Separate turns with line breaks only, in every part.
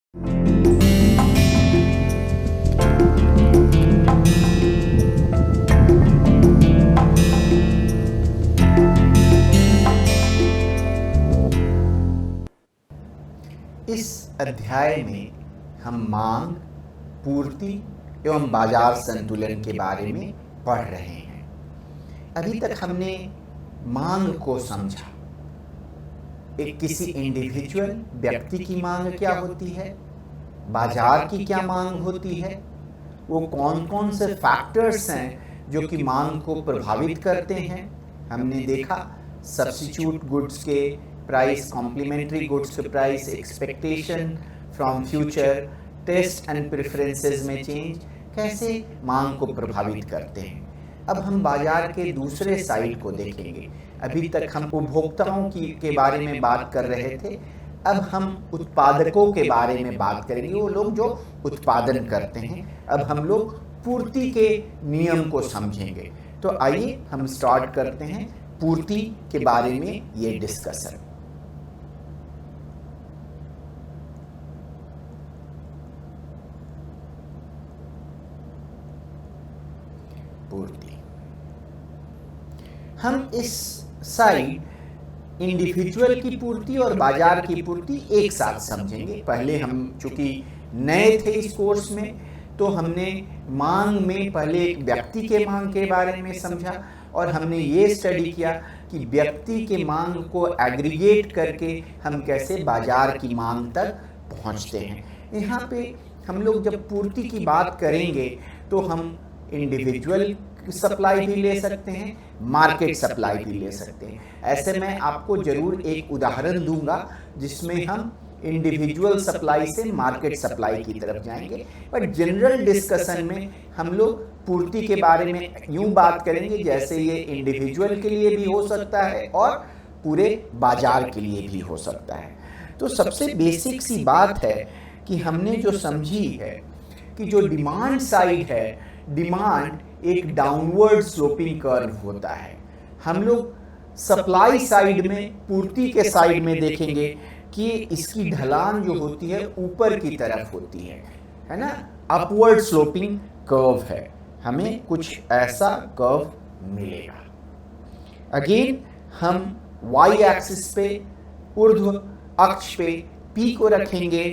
इस अध्याय में हम मांग, पूर्ति एवं बाजार संतुलन के बारे में पढ़ रहे हैं। अभी तक हमने मांग को समझा। एक किसी इंडिविजुअल व्यक्ति की मांग क्या होती है, बाजार की क्या मांग होती है, वो कौन कौन से फैक्टर्स हैं जो कि मांग को प्रभावित करते हैं। हमने देखा सब्स्टिट्यूट गुड्स के प्राइस, कॉम्प्लीमेंट्री गुड्स के price, expectation from future, taste and preferences में चेंज कैसे मांग को प्रभावित करते हैं। अब हम बाजार के दूसरे साइड को देखेंगे। अभी तक हम उपभोक्ताओं के बारे में बात कर रहे थे, अब हम उत्पादकों के बारे में बात करेंगे, वो लोग जो उत्पादन करते हैं। अब हम लोग पूर्ति के नियम को समझेंगे। तो आइए हम स्टार्ट करते हैं पूर्ति के बारे में ये डिस्कशन। पूर्ति, हम इस साइड इंडिविजुअल की पूर्ति और बाजार की पूर्ति एक साथ समझेंगे। पहले हम चूंकि नए थे इस कोर्स में, तो हमने मांग में पहले एक व्यक्ति के मांग के बारे में समझा और हमने ये स्टडी किया कि व्यक्ति के मांग को एग्रीगेट करके हम कैसे बाजार की मांग तक पहुंचते हैं। यहाँ पे हम लोग जब पूर्ति की बात करेंगे तो हम इंडिविजुअल सप्लाई भी ले सकते हैं, मार्केट सप्लाई भी ले सकते हैं। ऐसे मैं आपको जरूर एक उदाहरण दूंगा जिसमें हम इंडिविजुअल सप्लाई से मार्केट सप्लाई की तरफ जाएंगे। पर जनरल डिस्कशन में हम लोग पूर्ति के बारे में यूं बात करेंगे जैसे ये इंडिविजुअल के लिए भी हो सकता है और पूरे बाजार के लिए भी हो सकता है। तो सबसे बेसिक सी बात है कि हमने जो समझी है कि जो डिमांड साइड है, डिमांड एक डाउनवर्ड स्लोपिंग कर्व होता है। हम लोग सप्लाई साइड में, पूर्ति के साइड में देखेंगे कि इसकी ढलान जो होती है ऊपर की तरफ होती है ना, अपवर्ड स्लोपिंग कर्व है। हमें कुछ ऐसा कर्व मिलेगा। अगेन हम वाई एक्सिस पे, ऊर्ध्व अक्ष पे पी को रखेंगे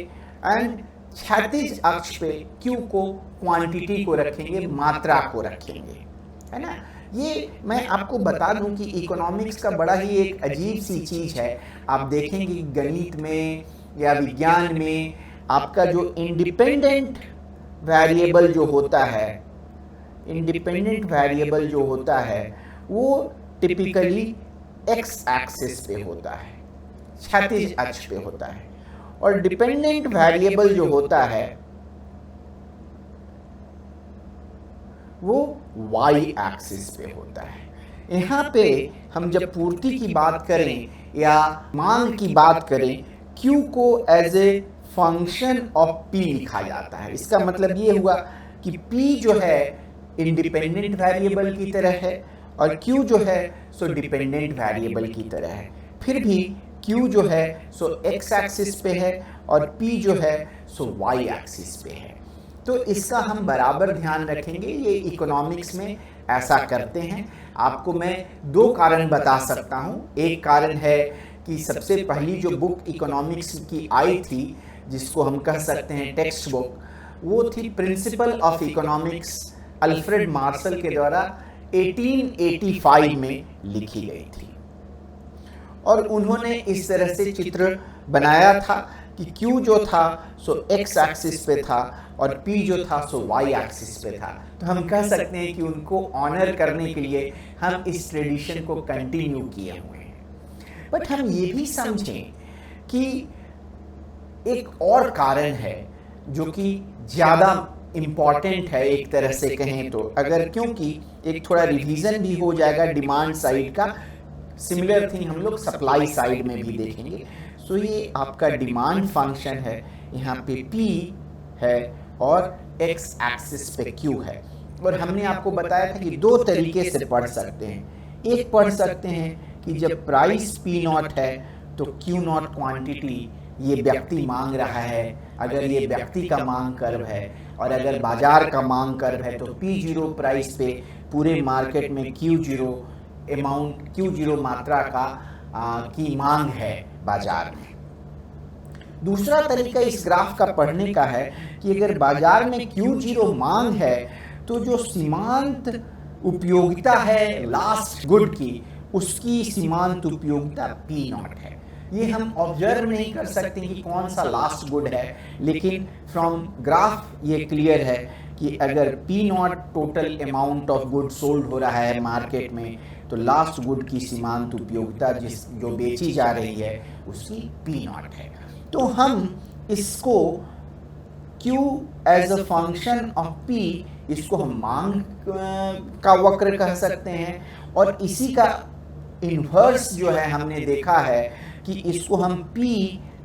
एंड क्षैतिज अक्ष पे क्यू को, क्वांटिटी को रखेंगे, मात्रा को रखेंगे, है ना। ये मैं आपको बता दूं कि इकोनॉमिक्स का बड़ा ही एक अजीब सी चीज़ है। आप देखेंगे गणित में या विज्ञान में आपका जो इंडिपेंडेंट वेरिएबल जो होता है, इंडिपेंडेंट वेरिएबल जो होता है वो टिपिकली एक्स एक्सिस पे होता है, क्षैतिज अक्ष पे होता है, और डिपेंडेंट वेरिएबल जो होता है वो वाई एक्सिस पे होता है। यहाँ पे हम जब पूर्ति की बात करें या मांग की बात करें, Q को as a function of P लिखा जाता है। इसका मतलब ये हुआ कि P जो है इंडिपेंडेंट वेरिएबल की तरह है और Q जो है सो डिपेंडेंट वेरिएबल की तरह है। फिर भी Q जो है सो एक्स एक्सिस पे है और P जो है सो वाई एक्सिस पे है। तो इसका हम बराबर ध्यान रखेंगे। ये इकोनॉमिक्स में ऐसा करते हैं। आपको मैं दो कारण बता सकता हूँ। एक कारण है कि सबसे पहली जो बुक इकोनॉमिक्स की आई थी, जिसको हम कह सकते हैं टेक्स्ट बुक, वो थी principle of economics, Alfred Marshall के द्वारा 1885 में लिखी गई थी। और उन्होंने इस तरह से चित्र बनाया था कि Q जो था सो एक्स एक्सिस पे था और P जो था सो वाई एक्सिस पे था। तो हम कह सकते हैं कि उनको ऑनर करने के लिए हम इस ट्रेडिशन को कंटिन्यू किए हुए हैं। बट हम ये भी समझें कि एक और कारण है जो कि ज़्यादा इम्पॉर्टेंट है एक तरह से कहें तो, अगर क्योंकि एक थोड़ा रिवीजन भी हो जाएगा डिमांड साइड का। सिमिलर थिंग हम लोग सप्लाई साइड में भी देखेंगे। सो ये आपका डिमांड फंक्शन है, यहाँ पे P है और x एक्सिस पे Q है। और हमने आपको बताया था कि दो तरीके से पढ़ सकते हैं। एक पढ़ सकते हैं कि जब प्राइस P नॉट है तो Q नॉट क्वांटिटी ये व्यक्ति मांग रहा है, अगर ये व्यक्ति का मांग कर्व है और अगर बाजार का मांग कर्व है, तो P0 प्राइस पे पूरे मार्केट में Q0 मात्रा का की मांग है बाजार में। दूसरा तरीका इस ग्राफ का पढ़ने का है कि अगर बाजार में Q0 मांग है तो जो सीमांत उपयोगिता है लास्ट गुड की, उसकी सीमांत उपयोगिता P0 है। ये हम ऑब्जर्व नहीं कर सकते कि कौन सा लास्ट गुड है, लेकिन फ्रॉम ग्राफ ये क्लियर है कि अगर P0 total amount of good sold हो रहा है मार्केट में, तो लास्ट गुड की सीमांत उपयोगिता जो बेची जा रही है उसकी P0 है। तो हम इसको Q as a function of P, इसको हम मांग का वक्र कह सकते हैं, और इसी का इन्वर्स जो है हमने देखा है कि इसको हम P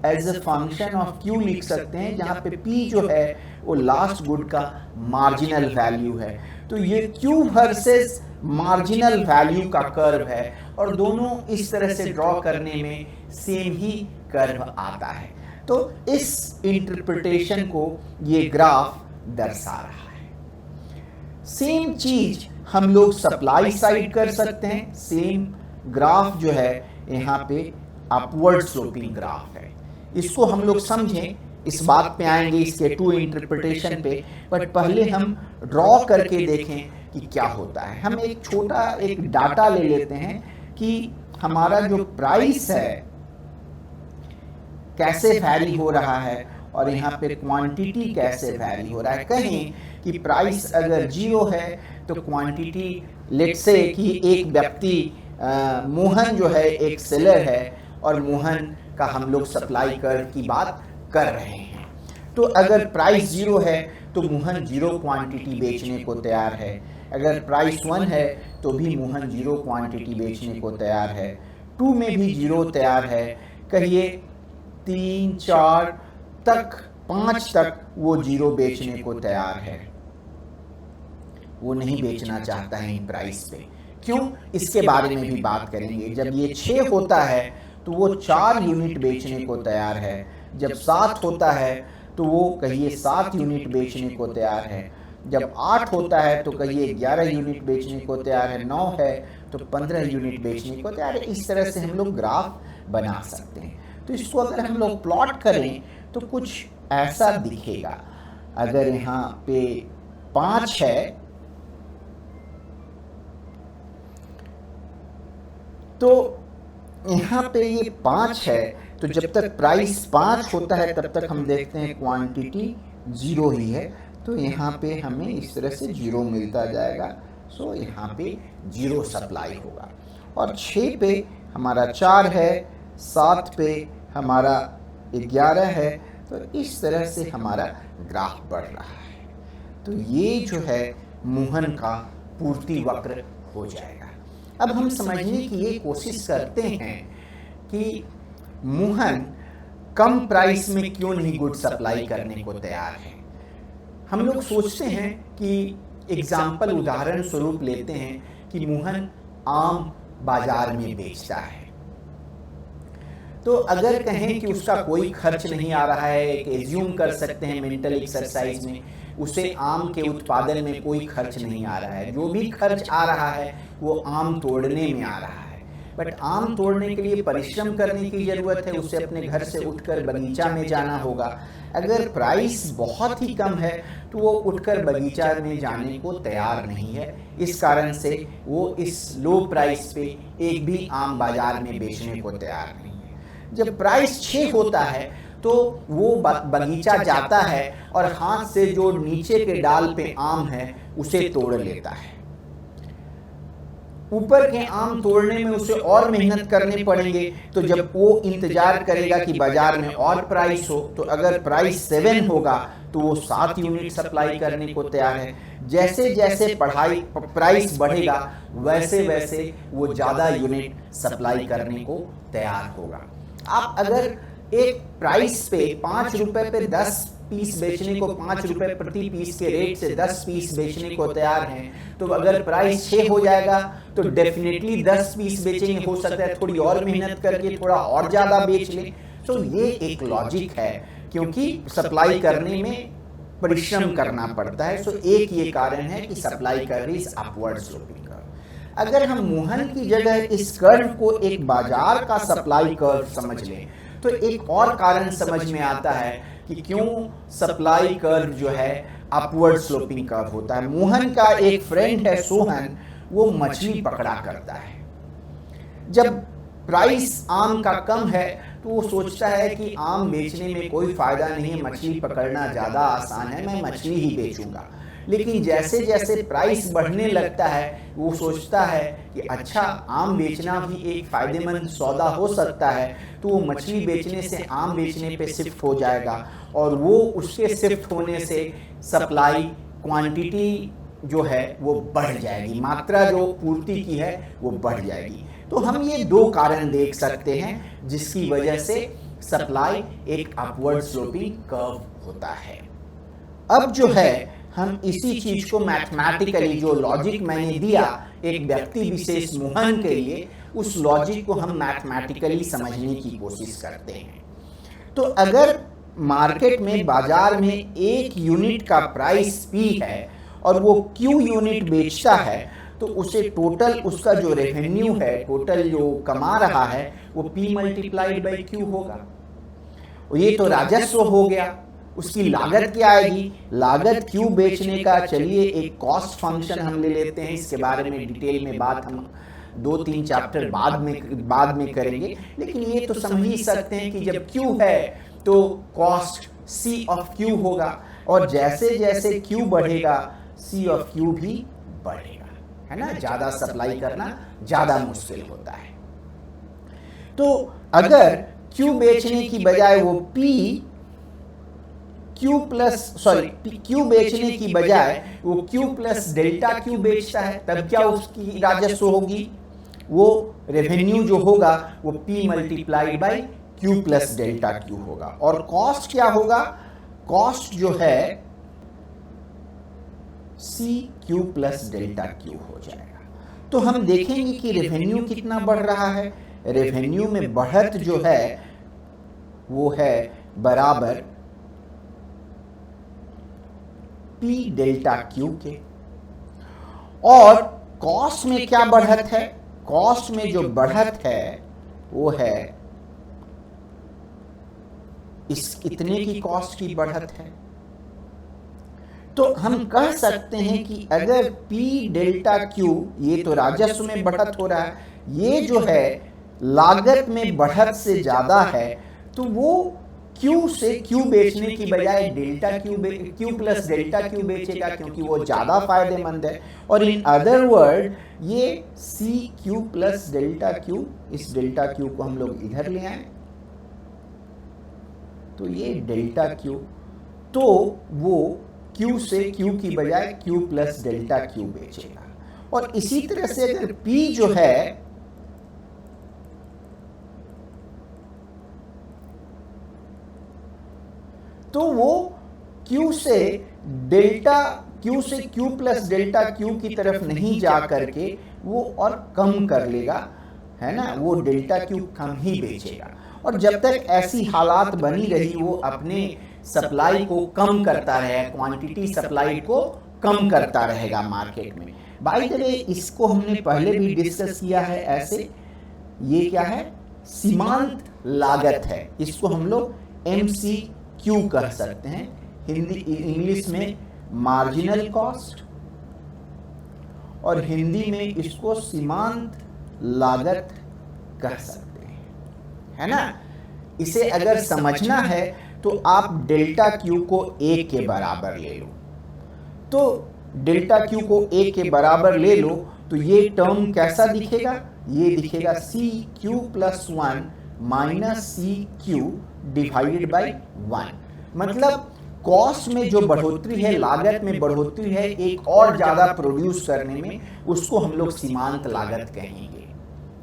as a function of Q लिख सकते हैं, जहाँ पे P जो है वो लास्ट गुड का मार्जिनल वैल्यू है। तो ये Q वर्सेस मार्जिनल वैल्यू का कर्व है और दोनों इस तरह से ड्रॉ करने में सेम ही कर्व आता है। तो इस इंटरप्रिटेशन को ये ग्राफ दर्शा रहा है। सेम चीज हम लोग सप्लाई साइड कर सकते हैं। सेम ग्राफ जो है यहाँ पे अपवर्ड स्लोपिंग ग्राफ है। इसको हम लोग समझें, इस बात पे आएंगे इसके टू इंटरप्रिटेशन पे, बट पहले हम ड्रॉ करके देखें कि क्या होता है। हम एक छोटा एक डाटा ले लेते हैं कि हमारा जो प्राइस है कैसे वैरी हो रहा है और यहाँ पे क्वांटिटी कैसे वैरी हो रहा है। कहें कि प्राइस अगर 0 है तो क्वांटिटी, लेट्स से कि एक व्यक्ति मोहन जो है एक सेलर है और मोहन का हम लोग सप्लाई कर की बात कर रहे हैं। तो अगर प्राइस 0 है तो मोहन 0 क्वांटिटी बेचने को तैयार है। अगर प्राइस 1 है तो भी मोहन 0 क्वांटिटी बेचने को तैयार है। 2 में भी 0 तैयार है। कहिए 3, 4 तक, 5 तक वो 0 बेचने को तैयार है। वो नहीं बेचना चाहता है इन प्राइस पे। क्यों? इसके बारे में भी बात करेंगे। जब ये 6 होता है तो वो 4 यूनिट बेचने को तैयार है। जब 7 होता है तो वो कहिए 7 यूनिट बेचने को तैयार है। जब 8 होता है तो कहिए 11 यूनिट बेचने को तैयार है। 9 है तो 15 यूनिट बेचने को तैयार है। इस तरह से हम लोग ग्राफ बना सकते हैं। तो इसको अगर हम लोग प्लॉट करें तो कुछ ऐसा दिखेगा। अगर यहाँ पे 5 है तो यहाँ पे ये 5 है, तो जब तक प्राइस 5 होता है तब तक हम देखते हैं क्वांटिटी 0 ही है। तो यहाँ पे हमें इस तरह से 0 मिलता जाएगा। सो यहाँ पे 0 सप्लाई होगा। और 6 पे हमारा 4 है, 7 पे हमारा 11 है। तो इस तरह से हमारा ग्राफ बढ़ रहा है। तो ये जो है मोहन का पूर्ति वक्र हो जाएगा। अब हम समझने की ये कोशिश करते हैं कि मोहन कम प्राइस में क्यों नहीं गुड सप्लाई करने को तैयार है। हम लोग सोचते हैं कि एग्जाम्पल, उदाहरण स्वरूप लेते हैं कि मोहन आम बाजार में बेचता है। तो अगर कहें कि उसका कोई खर्च नहीं आ रहा है, एक एज्यूम कर सकते हैं मेंटल एक्सरसाइज में, उसे आम के उत्पादन में कोई खर्च नहीं आ रहा है। जो भी खर्च आ रहा है वो आम तोड़ने में आ रहा है। बट आम तोड़ने के लिए परिश्रम करने की ज़रूरत है। उसे अपने घर से उठकर बगीचा में जाना होगा। अगर प्राइस बहुत ही कम है तो वो उठकर बगीचा में जाने को तैयार नहीं है। इस कारण से वो इस लो प्राइस पे एक भी आम बाजार में बेचने को तैयार नहीं है। जब प्राइस 6 होता है तो वो बगीचा जाता है और हाथ से जो नीचे के डाल पे आम है उसे तोड़ लेता है। ऊपर के आम तोड़ने में उसे और मेहनत करने पड़ेंगे। तो जब वो इंतजार करेगा कि बाजार में और प्राइस हो, तो अगर प्राइस 7 होगा तो वो 7 यूनिट सप्लाई करने को तैयार है। जैसे जैसे प्राइस बढ़ेगा वैसे वैसे वो ज़्यादा यूनिट सप्लाई करने को तैयार होगा। आप अगर एक प्राइस पे 5 रुपए पे 10 पीस बेचने को, 5 रुपए प्रति पीस के रेट से 10 पीस बेचने को तैयार हैं, तो अगर प्राइस 6 हो जाएगा तो डेफिनेटली 10 पीस बेचेंगे। हो सकता है थोड़ी और मेहनत करके थोड़ा और ज़्यादा बेच लें। सो ये एक लॉजिक है, क्योंकि सप्लाई करने में परिश्रम करना पड़ता है। सो एक ये कारण है कि supply curve is upward sloping curve. अगर हम मोहन की जगह इस कर्व को एक बाजार का सप्लाई कर्व समझ लें तो एक और कारण समझ में आता है कि क्यों सप्लाई कर्व जो है अपवर्ड स्लोपिंग कर्व होता है। मोहन का एक फ्रेंड है सोहन, वो मछली पकड़ा करता है। जब प्राइस आम का कम है तो वो सोचता है कि आम बेचने में कोई फायदा नहीं है, मछली पकड़ना ज़्यादा आसान है, मैं मछली ही बेचूंगा। लेकिन जैसे जैसे प्राइस बढ़ने लगता है वो सोचता है कि अच्छा, आम बेचना भी एक फायदेमंद सौदा हो सकता है, तो वो मछली बेचने से आम बेचने पे शिफ्ट हो जाएगा और वो उसके शिफ्ट होने से सप्लाई क्वांटिटी जो है वो बढ़ जाएगी, मात्रा जो पूर्ति की है वो बढ़ जाएगी। तो हम ये दो कारण देख सकते हैं जिसकी वजह से सप्लाई एक अपवर्ड स्लोपिंग कर्व होता है। अब जो है हम इसी चीज को मैथमेटिकली, जो लॉजिक मैंने दिया एक व्यक्ति विशेष मोहन के लिए, उस लॉजिक को हम मैथमेटिकली समझने की कोशिश करते हैं। तो अगर मार्केट में, बाजार में एक यूनिट का प्राइस P है और वो Q यूनिट बेचता है, तो उसे टोटल उसका जो रेवेन्यू है, टोटल जो कमा रहा है, वो P मल्टीप्लाइड बाई Q होगा। ये तो राजस्व हो गया। उसकी लागत क्या आएगी? लागत Q बेचने का, चलिए एक कॉस्ट फंक्शन हम ले लेते हैं, इसके बारे में डिटेल में बात हम 2-3 चैप्टर बाद में करेंगे। लेकिन ये तो समझ ही सकते हैं कि जब Q है तो कॉस्ट C ऑफ Q होगा, और जैसे जैसे Q बढ़ेगा C ऑफ Q भी बढ़ेगा, है ना। ज्यादा सप्लाई करना ज्यादा मुश्किल होता है। तो अगर Q बेचने की बजाय वो Q बेचने की बजाय वो Q प्लस डेल्टा Q बेचता है, तब क्या उसकी राजस्व होगी? वो रेवेन्यू जो होगा वो P multiplied by Q plus delta Q होगा। और कॉस्ट क्या होगा? कॉस्ट जो है CQ प्लस डेल्टा Q हो जाएगा। तो हम देखेंगे कि रेवेन्यू कितना बढ़ रहा है। रेवेन्यू में बढ़त जो है वो है बराबर P डेल्टा Q के। और कॉस्ट में क्या बढ़त है? कॉस्ट में जो बढ़त है वो है इतने की कॉस्ट की बढ़त है। तो हम कह सकते हैं कि अगर P डेल्टा Q, ये तो राजस्व में बढ़त हो रहा है, ये जो है लागत में बढ़त से ज्यादा है, तो वो Q से Q बेचने की बजाय delta Q plus delta Q बेचेगा, क्योंकि वो ज्यादा फायदेमंद है। और इन अदर वर्ड ये CQ प्लस डेल्टा Q, इस डेल्टा Q को हम लोग इधर ले आए तो ये डेल्टा Q, तो वो Q से Q की बजाय Q प्लस डेल्टा Q बेचेगा। और इसी तरह से अगर P जो है तो वो Q से Q प्लस डेल्टा Q की तरफ नहीं जा करके वो और कम कर लेगा, है ना। वो डेल्टा Q कम ही बेचेगा। और जब तक ऐसी हालात बनी रही वो अपने सप्लाई को कम करता रहेगा, क्वांटिटी सप्लाई को कम करता रहेगा मार्केट में। बाय द वे, इसको हमने पहले भी डिस्कस किया है ऐसे। ये क्या है? सीमांत लागत है। इसको हम लोग MCQ कह सकते हैं, इंग्लिश में मार्जिनल कॉस्ट, और हिंदी में इसको सीमांत लागत कह सकते हैं, है ना। इसे अगर समझना है तो आप डेल्टा Q को 1 के बराबर ले लो। तो डेल्टा Q को 1 के बराबर ले लो तो ये टर्म कैसा दिखेगा? ये दिखेगा CQ plus 1 minus CQ divided by 1। मतलब कॉस्ट में जो बढ़ोतरी है, लागत में बढ़ोतरी है एक और ज्यादा प्रोड्यूस करने में, उसको हम लोग सीमांत लागत कहेंगे,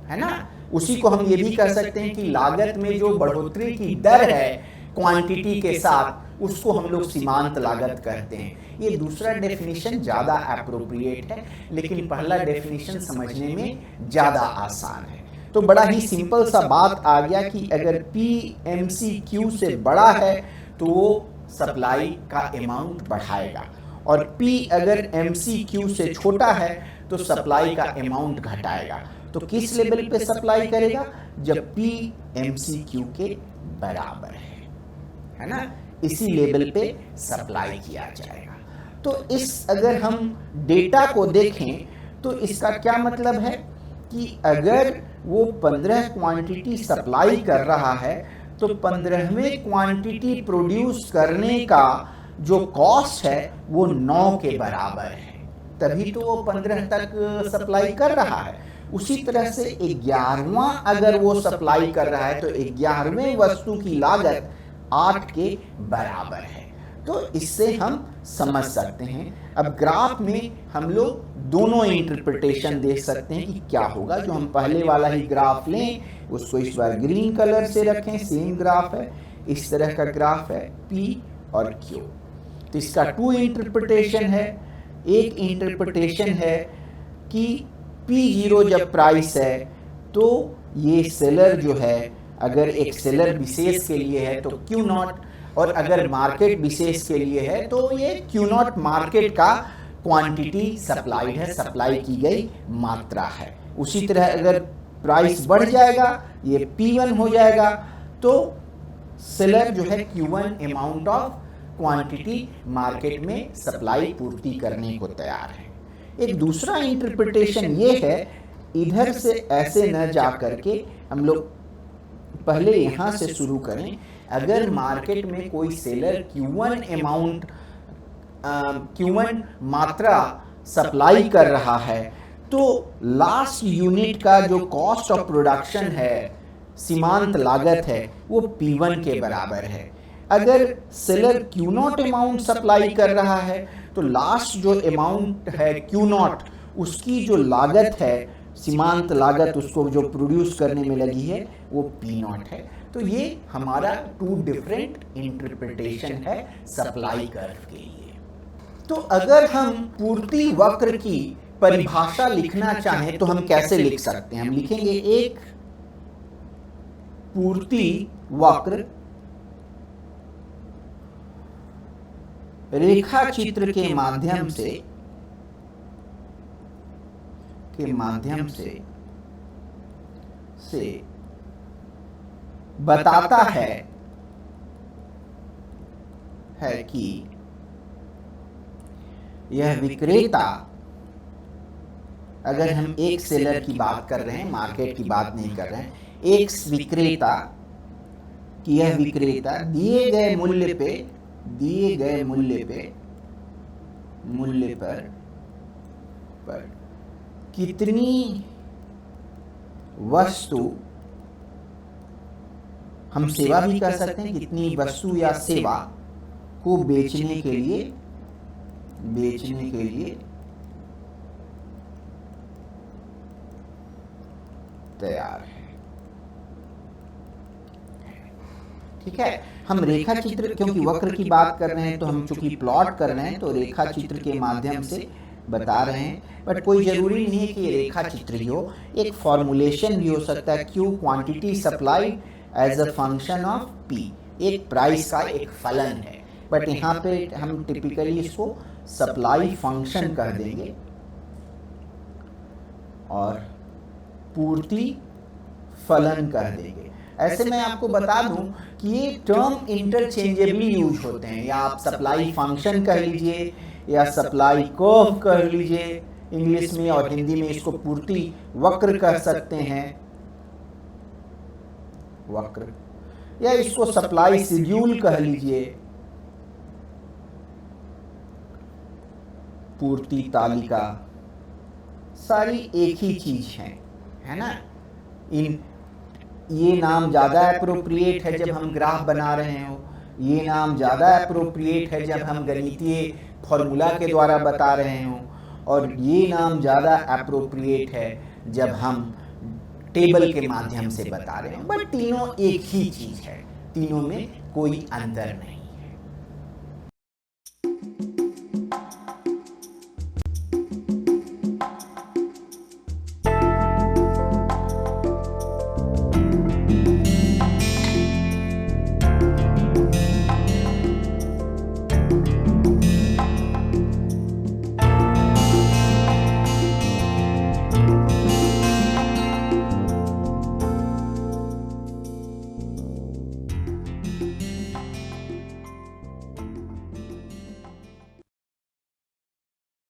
है ना। उसी को हम ये भी कह सकते हैं कि लागत में जो बढ़ोतरी की दर है क्वांटिटी के साथ, उसको हम लोग सीमांत लागत कहते हैं। ये दूसरा डेफिनेशन ज्यादा एप्रोप्रिएट है, लेकिन पहला डेफिनेशन समझने में ज्यादा आसान है। तो बड़ा ही सिंपल सा बात आ गया कि अगर P MC Q से बड़ा है तो वो सप्लाई का अमाउंट बढ़ाएगा, और P अगर MC Q से छोटा है तो सप्लाई का अमाउंट घटाएगा। तो किस लेवल पे सप्लाई करेगा? जब P MC Q के बराबर है ना, इसी लेवल पे सप्लाई किया जाएगा। तो इस अगर हम डेटा को देखें तो इसका क्या मतलब है कि अगर वो 15 क्वांटिटी सप्लाई कर रहा है तो 15वें क्वांटिटी प्रोड्यूस करने का जो कॉस्ट है वो 9 के बराबर है, तभी तो वो 15 तक सप्लाई कर रहा है। उसी तरह से 11वां अगर वो सप्लाई कर रहा है तो 11वें वस्तु की लागत 8 के बराबर है। तो इससे हम समझ सकते हैं। अब ग्राफ में हम लोग दोनों इंटरप्रिटेशन देख सकते हैं कि क्या होगा। जो हम पहले वाला ही ग्राफ लें उसको इस बार ग्रीन कलर से रखें, सेम ग्राफ है, इस तरह का ग्राफ है P और Q। तो इसका 2 इंटरप्रिटेशन है। एक इंटरप्रिटेशन है कि P0 जब प्राइस है तो ये सेलर जो है, अगर एक सेलर विशेष के लिए है तो Q0, और अगर मार्केट विशेष के लिए है तो ये Q0 मार्केट का क्वांटिटी सप्लाइड है, सप्लाई की गई मात्रा है। उसी तरह अगर प्राइस बढ़ जाएगा ये P1 हो जाएगा, तो सेलर जो है Q1 amount of quantity market में सप्लाई पूर्ति करने को तैयार है। एक दूसरा इंटरप्रिटेशन ये है, इधर से ऐसे न जा करके हम लोग पहले यहाँ से शुरू करें। अगर मार्केट में कोई सेलर Q1 मात्रा सप्लाई कर रहा है तो लास्ट यूनिट का जो कॉस्ट ऑफ प्रोडक्शन है, सीमांत लागत है, वो P1 के बराबर है। अगर सेलर Q0 अमाउंट सप्लाई कर रहा है तो लास्ट जो अमाउंट है Q0, उसकी जो लागत है, सीमांत लागत उसको जो प्रोड्यूस करने में लगी है वो P0 है। तो ये हमारा 2 डिफरेंट इंटरप्रिटेशन है सप्लाई कर्व के लिए। तो अगर हम पूर्ति वक्र की परिभाषा लिखना चाहें तो हम कैसे लिख सकते हैं? हम लिखेंगे एक पूर्ति वक्र रेखा चित्र के माध्यम से बताता है कि यह विक्रेता, अगर हम एक सेलर की बात कर रहे हैं, मार्केट की बात नहीं कर रहे हैं, एक विक्रेता कि यह विक्रेता दिए गए मूल्य पर कितनी वस्तु, हम सेवा भी कर सकते हैं, कितनी वस्तु या सेवा को बेचने के लिए तैयार है। ठीक है, हम रेखा चित्र, क्योंकि वक्र की बात कर रहे हैं तो हम चूंकि प्लॉट कर रहे हैं तो रेखा चित्र के माध्यम से बता रहे हैं। बट कोई जरूरी नहीं है कि ये रेखा चित्र ही हो, एक फॉर्मुलेशन भी हो सकता है। Q quantity supply as a function of P, एक प्राइस का एक फलन है, बट यहाँ पे हम टिपिकली इसको सप्लाई फंक्शन कह देंगे और पूर्ति फलन कह देंगे। ऐसे मैं आपको बता दूं कि ये टर्म इंटरचेंजेबली यूज होते हैं, या आप सप्लाई फंक्शन कह लीजिए या सप्लाई कर्व कह लीजिए इंग्लिश में, और हिंदी में इसको पूर्ति वक्र कह सकते हैं, वक्र, या इसको सप्लाई शेड्यूल कह लीजिए, पूर्ति तालिका, सारी एक ही चीज है ना। ये नाम ज़्यादा एप्रोप्रिएट है जब हम ग्राफ बना रहे हो, ये नाम ज़्यादा एप्रोप्रिएट है जब हम गणितीय फॉर्मूला के द्वारा बता रहे हो, और ये नाम ज़्यादा एप्रोप्रिएट है जब हम टेबल के माध्यम से बता रहे हो। बट तीनों एक ही चीज़ है, तीनों में कोई अंतर नहीं।